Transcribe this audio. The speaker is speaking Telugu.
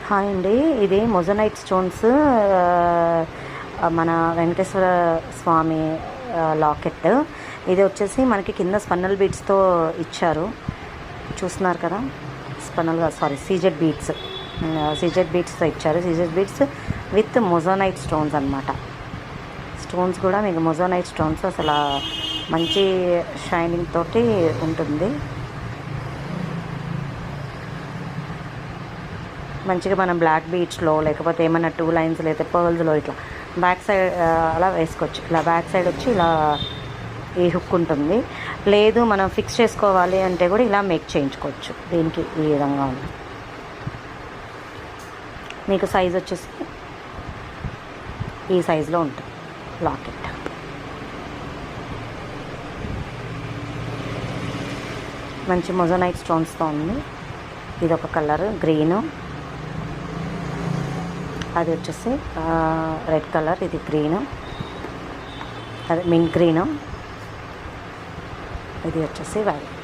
హాయ్ అండి, ఇది మొజనైట్ స్టోన్స్ మన వెంకటేశ్వర స్వామి లాకెట్. ఇది వచ్చేసి మనకి కింద స్పన్నల్ బీడ్స్తో ఇచ్చారు, చూస్తున్నారు కదా. సీజెడ్ బీడ్స్తో ఇచ్చారు. CZ beads with moissanite stones అనమాట. స్టోన్స్ కూడా మీకు మొజనైట్ స్టోన్స్ అసలు మంచి షైనింగ్ తోటి ఉంటుంది. మంచిగా మనం బ్లాక్ బీడ్స్లో లేకపోతే ఏమైనా 2 లైన్స్ లేకపోతే పర్ల్స్లో ఇట్లా బ్యాక్ సైడ్ అలా వేసుకోవచ్చు. ఇలా బ్యాక్ సైడ్ వచ్చి ఇలా ఈ హుక్ ఉంటుంది. లేదు మనం ఫిక్స్ చేసుకోవాలి అంటే కూడా ఇలా మేక్ చేయించుకోవచ్చు. దీనికి ఈ విధంగా ఉంది. మీకు సైజ్ వచ్చేసి ఈ సైజులో ఉంటుంది లాకెట్. మంచి మొజనైట్ స్టోన్స్తో ఉంది. ఇది ఒక కలర్ గ్రీను, అది వచ్చేసి రెడ్ కలర్, ఇది గ్రీను, అది మింట్ గ్రీను, ఇది వచ్చేసి వైట్.